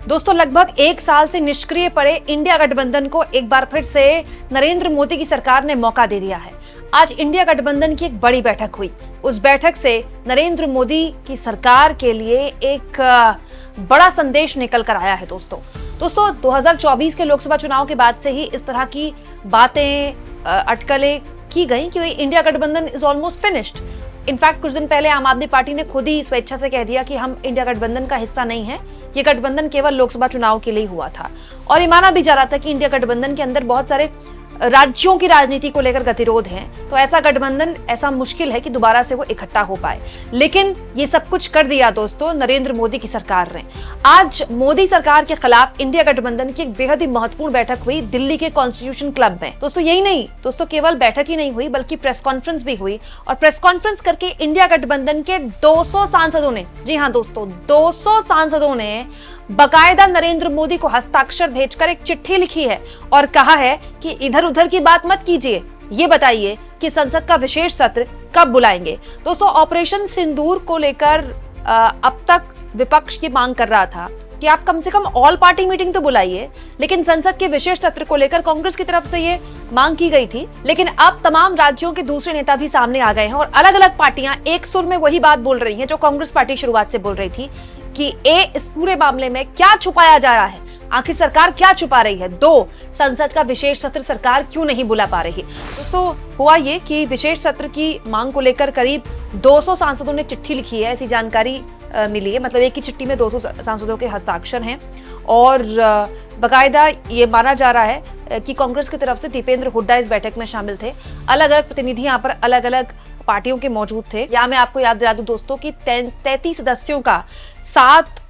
दोस्तों, लगभग एक साल से निष्क्रिय पड़े इंडिया गठबंधन को एक बार फिर से नरेंद्र मोदी की सरकार ने मौका दे दिया है। आज इंडिया गठबंधन की एक बड़ी बैठक हुई। उस बैठक से नरेंद्र मोदी की सरकार के लिए एक बड़ा संदेश निकल कर आया है। दोस्तों 2024 के लोकसभा चुनाव के बाद से ही इस तरह की बातें अटकलें की गई कि इंडिया गठबंधन इज ऑलमोस्ट फिनिश्ड। इनफैक्ट कुछ दिन पहले आम आदमी पार्टी ने खुद ही स्वेच्छा से कह दिया कि हम इंडिया गठबंधन का हिस्सा नहीं है, ये गठबंधन केवल लोकसभा चुनाव के लिए हुआ था। और ये माना भी जा रहा था कि इंडिया गठबंधन के अंदर बहुत सारे राज्यों की राजनीति को लेकर गतिरोध हैं, तो ऐसा गठबंधन ऐसा मुश्किल है कि दोबारा से वो इकट्ठा हो पाए। लेकिन ये सब कुछ कर दिया दोस्तों नरेंद्र मोदी की सरकार ने। आज मोदी सरकार के खिलाफ इंडिया गठबंधन की एक बेहद ही महत्वपूर्ण बैठक हुई दिल्ली के कॉन्स्टिट्यूशन क्लब में। दोस्तों यही नहीं, दोस्तों केवल बैठक ही नहीं हुई बल्कि प्रेस कॉन्फ्रेंस भी हुई। और प्रेस कॉन्फ्रेंस करके इंडिया गठबंधन के 200 सांसदों ने, जी हाँ दोस्तों 200 सांसदों ने बकायदा नरेंद्र मोदी को हस्ताक्षर भेजकर एक चिट्ठी लिखी है और कहा है कि इधर उधर की बात मत कीजिए, ये बताइए कि संसद का विशेष सत्र कब बुलाएंगे। दोस्तों ऑपरेशन सिंदूर को लेकर अब तक विपक्ष की मांग कर रहा था कि आप कम से कम ऑल पार्टी मीटिंग तो बुलाइए, लेकिन संसद के विशेष सत्र को लेकर कांग्रेस की तरफ से ये मांग की गई थी। लेकिन अब तमाम राज्यों के दूसरे नेता भी सामने आ गए हैं और अलग अलग पार्टियां एक सुर में वही बात बोल रही हैं जो कांग्रेस पार्टी शुरुआत से बोल रही थी कि इस पूरे मामले में क्या छुपाया जा रहा है, आखिर सरकार क्या छुपा रही है। संसद का विशेष सत्र सरकार क्यों नहीं बुला पा रही। दोस्तों हुआ ये कि विशेष सत्र की मांग को लेकर करीब 200 सांसदों ने चिट्ठी लिखी है, ऐसी जानकारी मिली है। मतलब एक ही चिट्ठी में 200 सांसदों के हस्ताक्षर हैं और बकायदा ये माना जा रहा है कि कांग्रेस की तरफ से दीपेंद्र हुड्डा इस बैठक में शामिल थे। अलग अलग प्रतिनिधि यहाँ पर अलग अलग पार्टियों के मौजूद थे। यहाँ मैं आपको याद दिला दूं दोस्तों कि 33 सदस्यों का 7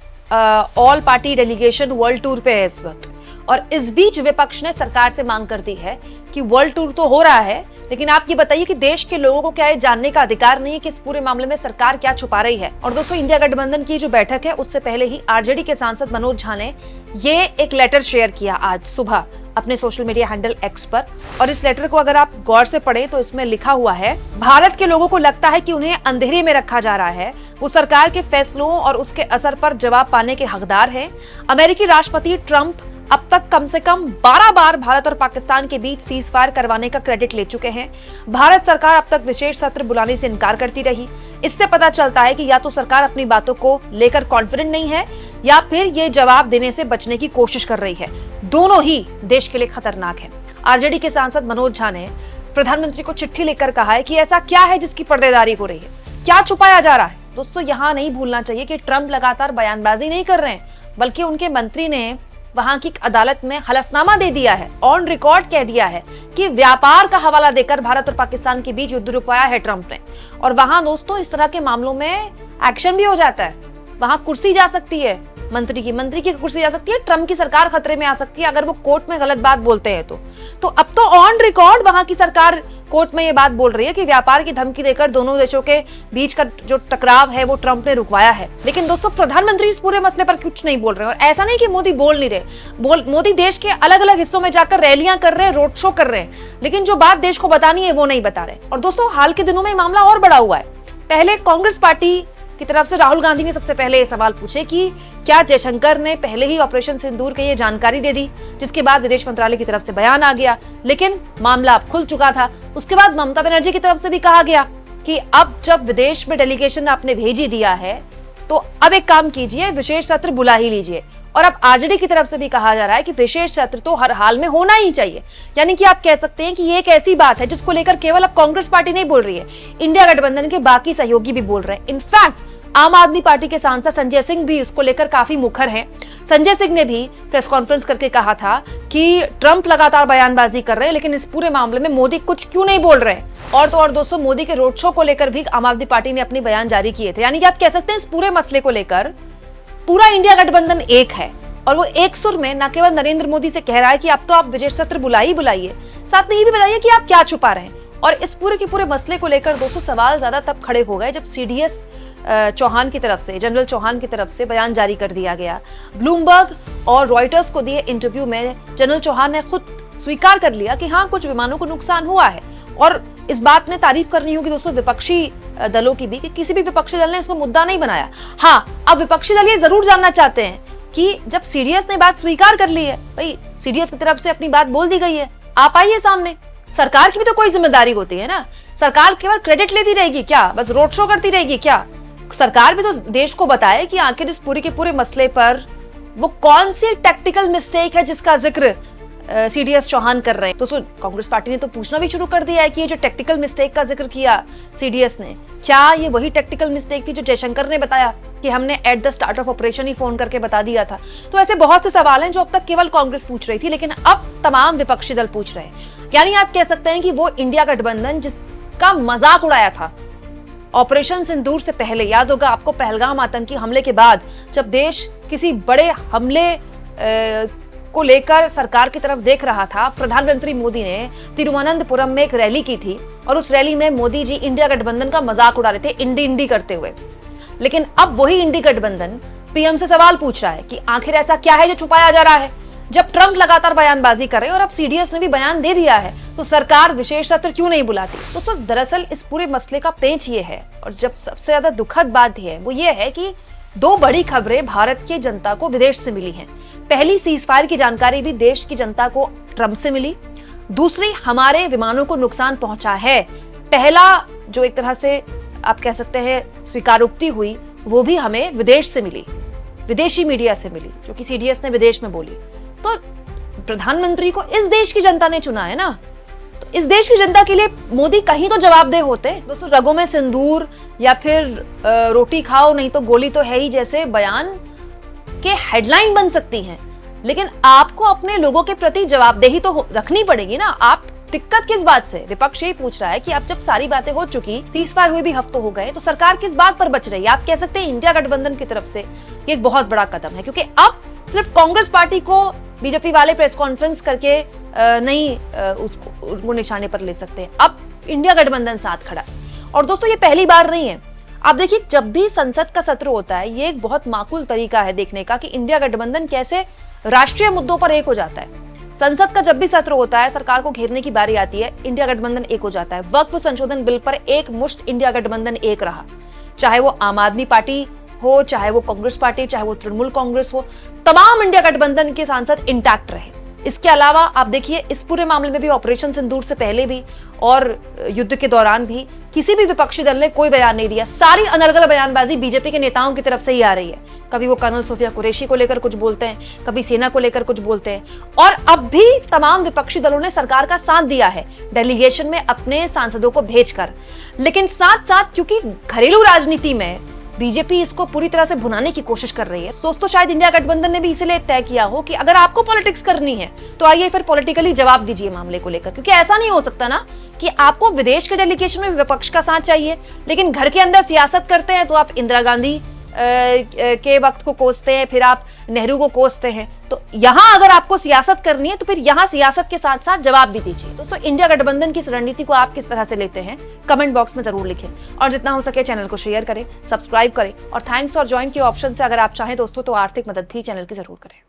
all party delegation world tour पे है इस वक्त। और इस बीच विपक्ष ने सरकार से मांग कर दी है कि वर्ल्ड टूर तो हो रहा है, लेकिन आप ये बताइए कि देश के लोगों को क्या ये जानने का अधिकार नहीं है कि इस पूरे मामले में सरकार क्या छुपा रही है। और दोस्तों इंडिया गठबंधन की जो बैठक है उससे पहले ही आरजेडी के सांसद मनोज झा ने ये एक लेटर शेयर किया आज सुबह अपने सोशल मीडिया हैंडल एक्स पर। और इस लेटर को अगर आप गौर से पढ़ें तो इसमें लिखा हुआ है, भारत के लोगों को लगता है कि उन्हें अंधेरे में रखा जा रहा है, वो सरकार के फैसलों और उसके असर पर जवाब पाने के हकदार हैं। अमेरिकी राष्ट्रपति ट्रंप अब तक कम से कम 12 बार भारत और पाकिस्तान के बीच सीज फायर करवाने का क्रेडिट ले चुके हैं। भारत सरकार अब तक विशेष सत्र बुलाने से इनकार करती रही। इससे पता चलता है कि या तो सरकार अपनी बातों को लेकर कॉन्फिडेंट नहीं है या फिर ये जवाब देने से बचने की कोशिश कर रही है। दोनों ही देश के लिए खतरनाक है। आरजेडी के सांसद मनोज झा ने प्रधानमंत्री को चिट्ठी लिखकर कहा है कि ऐसा क्या है जिसकी पर्देदारी हो रही है, क्या छुपाया जा रहा है। दोस्तों यहाँ नहीं भूलना चाहिए कि ट्रंप लगातार बयानबाजी नहीं कर रहे हैं, बल्कि उनके मंत्री ने वहां की अदालत में हलफनामा दे दिया है, ऑन रिकॉर्ड कह दिया है कि व्यापार का हवाला देकर भारत और पाकिस्तान के बीच युद्ध रुकवाया है ट्रंप ने। और वहां दोस्तों इस तरह के मामलों में एक्शन भी हो जाता है। वहां कुर्सी जा सकती है मंत्री की कुर्सी जा सकती है, ट्रंप की सरकार खतरे में आ सकती है अगर वो कोर्ट में गलत बात बोलते हैं तो अब तो ऑन रिकॉर्ड वहां की सरकार कोर्ट में ये बात बोल रही है कि व्यापार की धमकी देकर दोनों देशों के बीच का जो टकराव है वो ट्रंप ने रुकवाया है। लेकिन दोस्तों प्रधानमंत्री इस पूरे मसले पर कुछ नहीं बोल रहे हैं। और ऐसा नहीं कि मोदी बोल नहीं रहे, मोदी देश के अलग अलग हिस्सों में जाकर रैलियां कर रहे हैं, रोड शो कर रहे हैं, लेकिन जो बात देश को बतानी है वो नहीं बता रहे। और दोस्तों हाल के दिनों में मामला और बड़ा हुआ है। पहले कांग्रेस पार्टी की तरफ से राहुल गांधी ने सबसे पहले ये सवाल पूछे कि क्या जयशंकर ने पहले ही ऑपरेशन सिंदूर की ये जानकारी दे दी, जिसके बाद विदेश मंत्रालय की तरफ से बयान आ गया, लेकिन मामला अब खुल चुका था। उसके बाद ममता बनर्जी की तरफ से भी कहा गया कि अब जब विदेश में डेलीगेशन आपने भेज ही दिया है तो अब एक काम कीजिए, विशेष सत्र बुला ही लीजिए। और अब आरजेडी की तरफ से भी कहा जा रहा है कि विशेष सत्र तो हर हाल में होना ही चाहिए। यानी कि आप कह सकते हैं कि ये एक ऐसी बात है जिसको लेकर केवल अब कांग्रेस पार्टी नहीं बोल रही है, इंडिया गठबंधन के बाकी सहयोगी भी बोल रहे हैं। इनफैक्ट आम आदमी पार्टी के सांसद संजय सिंह भी इसको लेकर काफी मुखर हैं। संजय सिंह ने भी प्रेस कॉन्फ्रेंस करके कहा था कि ट्रंप लगातार बयानबाजी कर रहे हैं, लेकिन इस पूरे मामले में मोदी कुछ क्यों नहीं बोल रहे। और तो और दोस्तों मोदी के रोड शो को लेकर भी आम आदमी पार्टी ने अपने बयान जारी किए थे। यानी कि आप कह सकते हैं इस पूरे मसले को लेकर पूरा इंडिया गठबंधन एक है और वो एक सुर में न केवल नरेंद्र मोदी से कह रहा है कि अब तो आप विशेष सत्र बुलाइए, साथ में ये भी बताइए कि आप क्या छुपा रहे हैं। और इस पूरे के पूरे मसले को लेकर दोस्तों सवाल ज्यादा तब खड़े हो गए जब सीडीएस चौहान की तरफ से, जनरल चौहान की तरफ से बयान जारी कर दिया गया। ब्लूमबर्ग और रॉयटर्स को दिए इंटरव्यू में जनरल चौहान ने खुद स्वीकार कर लिया कि हाँ कुछ विमानों को नुकसान हुआ है। और इस बात में तारीफ करनी होगी दोस्तों विपक्षी दलों की भी कि किसी भी विपक्षी दल ने इसको मुद्दा नहीं बनाया। हाँ, अब विपक्षी दल ये जरूर जानना चाहते हैं कि जब सीडीएस ने बात स्वीकार कर ली है, भाई सीडीएस की तरफ से अपनी बात बोल दी गई है, आप आइए सामने। सरकार की भी तो कोई जिम्मेदारी होती है ना। सरकार केवल क्रेडिट लेती रहेगी क्या, बस रोड शो करती रहेगी क्या? सरकार भी तो देश को बताए कि आखिर इस पूरे के पूरे मसले पर वो कौन सी टेक्निकल मिस्टेक है जिसका जिक्र सीडीएस चौहान कर रहे हैं। तो कांग्रेस पार्टी ने तो पूछना भी शुरू कर दिया है कि ये जो टेक्निकल मिस्टेक का जिक्र किया सीडीएस ने, क्या ये वही टेक्निकल मिस्टेक थी जो जयशंकर ने बताया कि हमने at the start of operation he phone करके बता दिया था? तो ऐसे बहुत से सवाल हैं जो अब तक केवल कांग्रेस पूछ रही थी, लेकिन अब तमाम विपक्षी दल पूछ रहे हैं। यानी आप कह सकते हैं कि वो इंडिया गठबंधन जिसका मजाक उड़ाया था ऑपरेशन सिंदूर से पहले, याद होगा आपको पहलगाम आतंकी हमले के बाद, जब देश किसी बड़े हमले को लेकर सरकार की तरफ देख रहा था, प्रधानमंत्री मोदी ने तिरुवनंतपुरम में एक रैली की थी और उस रैली में मोदी जी इंडिया गठबंधन का मजाक उड़ा रहे थे इंडी इंडी करते हुए। लेकिन अब वही इंडी गठबंधन पीएम से सवाल पूछ रहा है कि आखिर ऐसा क्या है जो छुपाया जा रहा है। जब ट्रंप लगातार बयानबाजी कर रहे हैं और अब सीडीएस ने भी बयान दे दिया है, तो सरकार विशेष सत्र क्यों नहीं बुलाती? दोस्तों दरअसल इस पूरे मसले का पेंच ये है, और जब सबसे ज्यादा दुखद बात है वो ये है कि दो बड़ी खबरें भारत की जनता को विदेश से मिली हैं। पहली, सीजफायर की जानकारी भी देश की जनता को ट्रंप से मिली। दूसरी, हमारे विमानों को नुकसान पहुंचा है। पहला जो एक तरह से आप कह सकते हैं स्वीकारोक्ति हुई, वो भी हमें विदेश से मिली, विदेशी मीडिया से मिली, जो कि सीडीएस ने विदेश में बोली। तो प्रधानमंत्री को इस देश की जनता ने चुना है ना, तो इस देश की जनता के लिए मोदी कहीं तो जवाबदेह होते। दोस्तों रगों में सिंदूर या फिर रोटी खाओ नहीं तो गोली तो है ही जैसे बयान के हेडलाइन बन सकती हैं, लेकिन आपको अपने लोगों के प्रति जवाबदेही तो रखनी पड़ेगी ना। आप दिक्कत किस बात से? विपक्ष ये पूछ रहा है कि अब जब सारी बातें हो चुकी, सीजफायर हुए भी हफ्तों हो गए, तो सरकार किस बात पर बच रही है? आप कह सकते हैं इंडिया गठबंधन की तरफ से ये एक बहुत बड़ा कदम है, क्योंकि अब सिर्फ कांग्रेस पार्टी को बीजेपी वाले प्रेस कॉन्फ्रेंस करके नहीं उसको निशाने पर ले सकते हैं। अब इंडिया गठबंधन साथ खड़ा है। और दोस्तों ये पहली बार नहीं है। आप देखिए जब भी संसद का सत्र होता है, ये एक बहुत माकूल तरीका है देखने का कि इंडिया गठबंधन कैसे राष्ट्रीय मुद्दों पर एक हो जाता है। संसद का जब भी सत्र होता है, सरकार को घेरने की बारी आती है, इंडिया गठबंधन एक हो जाता है। वक्फ संशोधन बिल पर एक मुश्त इंडिया गठबंधन एक रहा, चाहे वो आम आदमी पार्टी हो, चाहे वो कांग्रेस पार्टी, चाहे वो तृणमूल कांग्रेस हो, तमाम इंडिया गठबंधन के सांसद इंटैक्ट रहे। इसके अलावा आप देखिए इस पूरे मामले में भी, ऑपरेशन सिंदूर से पहले भी और युद्ध के दौरान भी, किसी भी विपक्षी दल ने कोई बयान नहीं दिया। सारी अनर्गल बयानबाजी बीजेपी के नेताओं की तरफ से ही आ रही है। कभी वो कर्नल सोफिया कुरैशी को लेकर कुछ बोलते हैं, कभी सेना को लेकर कुछ बोलते हैं, और अब भी तमाम विपक्षी दलों ने सरकार का साथ दिया है डेलीगेशन में अपने सांसदों को भेजकर। लेकिन साथ साथ क्योंकि घरेलू राजनीति में बीजेपी इसको पूरी तरह से भुनाने की कोशिश कर रही है, दोस्तों शायद इंडिया गठबंधन ने भी इसीलिए तय किया हो कि अगर आपको पॉलिटिक्स करनी है तो आइए फिर पॉलिटिकली जवाब दीजिए मामले को लेकर। क्योंकि ऐसा नहीं हो सकता ना कि आपको विदेश के डेलीगेशन में विपक्ष का साथ चाहिए, लेकिन घर के अंदर सियासत करते हैं तो आप इंदिरा गांधी के वक्त को कोसते हैं, फिर आप नेहरू को कोसते हैं। तो यहां अगर आपको सियासत करनी है तो फिर यहां सियासत के साथ साथ जवाब भी दीजिए। दोस्तों इंडिया गठबंधन की इस रणनीति को आप किस तरह से लेते हैं, कमेंट बॉक्स में जरूर लिखें, और जितना हो सके चैनल को शेयर करें, सब्सक्राइब करें, और थैंक्स और ज्वाइन के ऑप्शन से अगर आप चाहें दोस्तों तो आर्थिक मदद भी चैनल की जरूर करें।